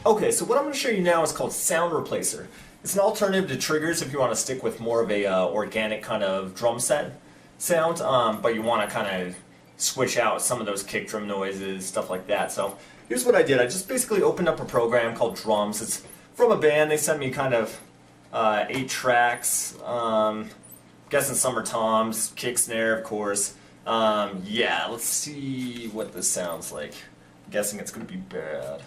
Okay, so what I'm going to show you now is called Sound Replacer. It's an alternative to triggers if you want to stick with more of a organic kind of drum set sound, but you want to kind of switch out some of those kick drum noises, stuff like that. So here's what I did. I just basically opened up a program called Drums. It's from a band. They sent me kind of 8 tracks. Guessing some are toms, kick, snare, of course. Yeah, let's see what this sounds like. I'm guessing it's going to be bad.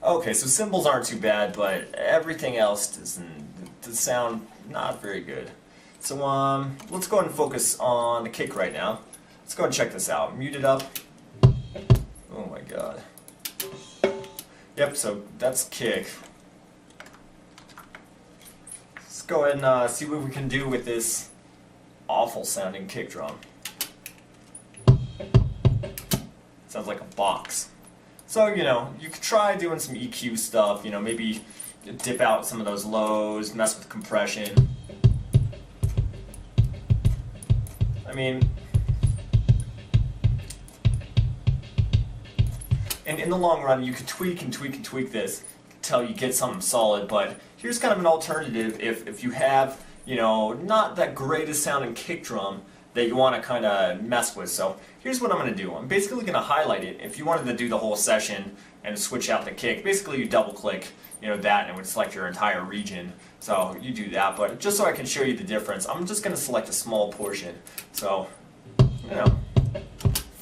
Okay, so cymbals aren't too bad, but everything else does sound not very good. So let's go ahead and focus on the kick right now. Let's go ahead and check this out. Mute it up. Oh my god. Yep, so that's kick. Let's go ahead and see what we can do with this awful sounding kick drum. Sounds like a box. So, you could try doing some EQ stuff, maybe dip out some of those lows, mess with compression. I mean, and in the long run, you could tweak and tweak and tweak this until you get something solid, but here's kind of an alternative if you have, not that greatest sounding kick drum that you want to kind of mess with. So here's what I'm going to do. I'm basically going to highlight it. If you wanted to do the whole session and switch out the kick, basically you double click that and it would select your entire region. So you do that, but just so I can show you the difference, I'm just going to select a small portion. So,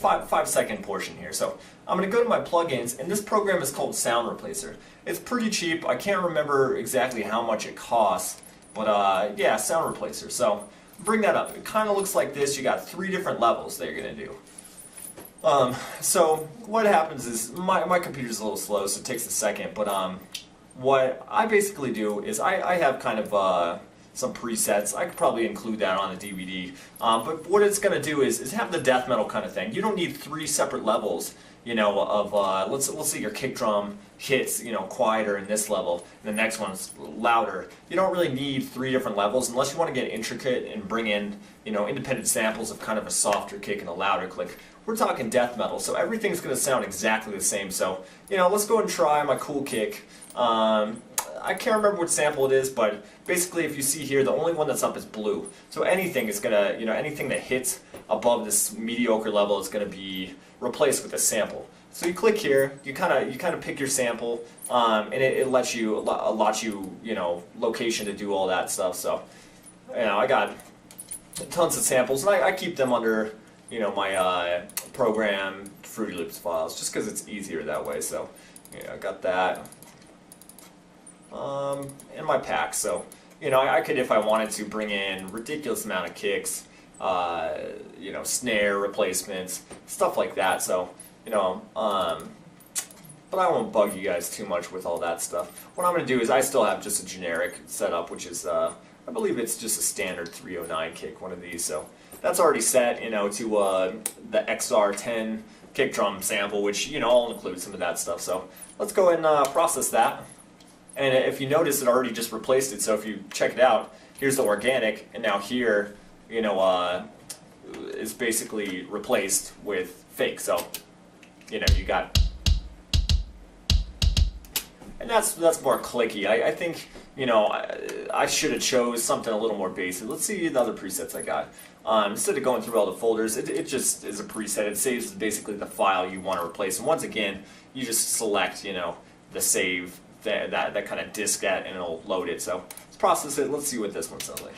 5-second portion here. So I'm going to go to my plugins, and this program is called Sound Replacer. It's pretty cheap. I can't remember exactly how much it costs, but yeah, Sound Replacer. So bring that up. It kind of looks like this. You got 3 different levels that you're going to do. So what happens is my computer's a little slow, so it takes a second, but what I basically do is I have kind of some presets. I could probably include that on the DVD. But what it's going to do is have the death metal kind of thing. You don't need 3 separate levels, of let's say your kick drum hits, quieter in this level, and the next one's louder. You don't really need 3 different levels unless you want to get intricate and bring in, independent samples of kind of a softer kick and a louder click. We're talking death metal, so everything's going to sound exactly the same. So, let's go ahead and try my cool kick. I can't remember what sample it is, but basically if you see here, the only one that's up is blue. So anything is gonna, anything that hits above this mediocre level is gonna be replaced with a sample. So you click here, you kind of pick your sample, and it lets you allots you, location to do all that stuff. So, I got tons of samples, and I keep them under, my program Fruity Loops files, just because it's easier that way. So, I got that. In my pack, so I could, if I wanted to, bring in ridiculous amount of kicks, snare replacements, stuff like that. So but I won't bug you guys too much with all that stuff. What I'm going to do is I still have just a generic setup, which is I believe it's just a standard 309 kick, one of these. So that's already set, to the XR10 kick drum sample, which I'll include some of that stuff. So let's go and process that. And if you notice, it already just replaced it. So if you check it out, here's the organic, and now here, is basically replaced with fake. So, you got, and that's more clicky. I think, I should have chose something a little more basic. Let's see the other presets I got. Instead of going through all the folders, it just is a preset. It saves basically the file you want to replace. And once again, you just select, the save. That kind of diskette, and it'll load it. So let's process it. Let's see what this one sounds like.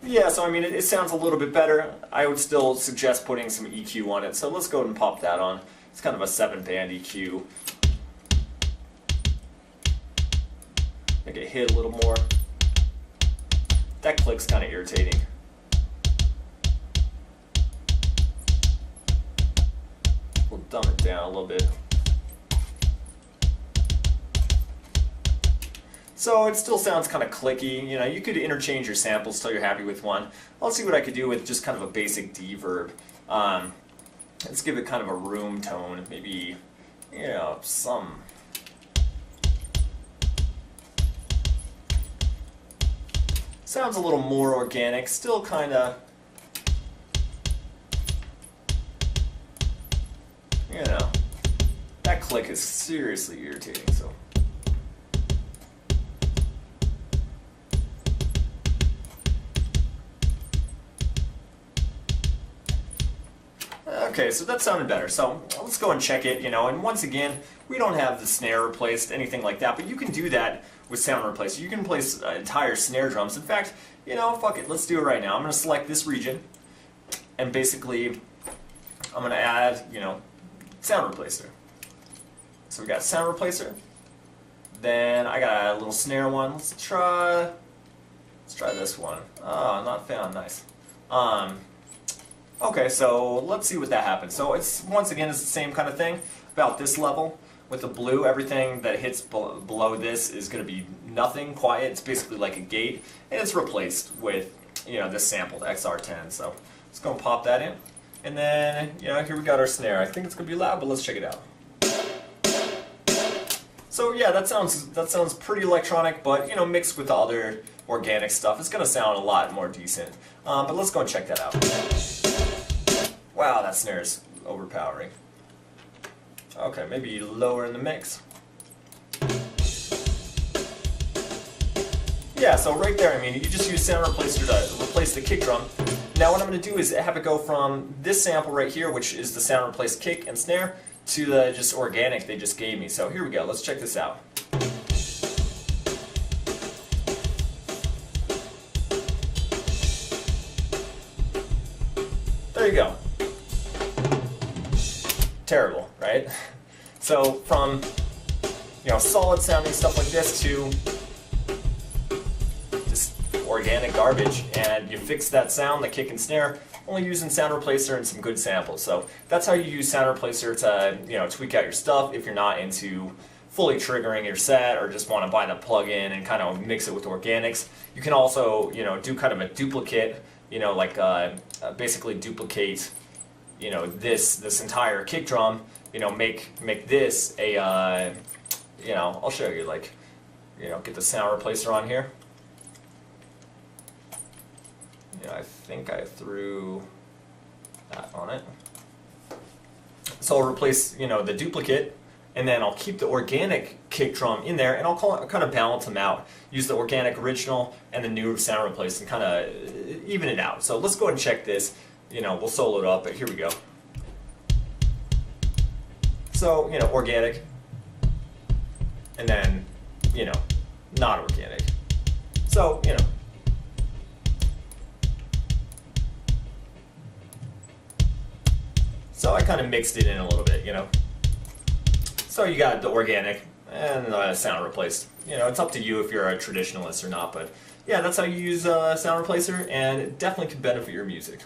Yeah, so I mean, it sounds a little bit better. I would still suggest putting some EQ on it. So let's go ahead and pop that on. It's kind of a 7-band EQ. Make it hit a little more. That click's kind of irritating. We'll dumb it down a little bit. So it still sounds kind of clicky. You could interchange your samples till you're happy with one. I'll see what I could do with just kind of a basic D-verb. Let's give it kind of a room tone, maybe, some. Sounds a little more organic, still kind of you know, that click is seriously irritating, so. Okay, so that sounded better. So let's go and check it, you know, and once again, we don't have the snare replaced, anything like that, but you can do that with Sound Replacer. You can replace entire snare drums. In fact, you know, fuck it, let's do it right now. I'm going to select this region, and basically, I'm going to add, you know, Sound Replacer. So we got Sound Replacer. Then I got a little snare one. Let's try this one. Oh, not found. Nice. Okay, so let's see what that happens. So it's, once again, it's the same kind of thing, about this level. With the blue, everything that hits below this is going to be nothing, quiet. It's basically like a gate, and it's replaced with, you know, this sampled XR10. So let's go and pop that in. And then, you know, here we got our snare. I think it's going to be loud, but let's check it out. So yeah, that sounds pretty electronic, but, you know, mixed with the other organic stuff, it's going to sound a lot more decent. But let's go and check that out. Wow, that snare is overpowering. Okay, maybe lower in the mix. Yeah, so right there, I mean, you just use Sound Replacer to replace the kick drum. Now what I'm going to do is have it go from this sample right here, which is the Sound Replace kick and snare, to the just organic they just gave me. So here we go, let's check this out. There you go. Terrible, right? So from, you know, solid sounding stuff like this to just organic garbage, and you fix that sound, the kick and snare, only using Sound Replacer and some good samples. So that's how you use Sound Replacer to, you know, tweak out your stuff if you're not into fully triggering your set or just want to buy the plug-in and kind of mix it with organics. You can also, you know, do kind of a duplicate, you know, like basically duplicate, you know, this entire kick drum, you know, make this a, you know, I'll show you, like, you know, get the Sound Replacer on here. You know, I think I threw that on it. So I'll replace, you know, the duplicate, and then I'll keep the organic kick drum in there, and I'll kind of balance them out. Use the organic original and the new Sound Replacer and kind of even it out. So let's go ahead and check this. You know, we'll solo it up, but here we go. So, you know, organic, and then, you know, not organic. So, you know. So I kind of mixed it in a little bit, you know. So you got the organic and the Sound Replace. You know, it's up to you if you're a traditionalist or not, but yeah, that's how you use Sound Replacer, and it definitely could benefit your music.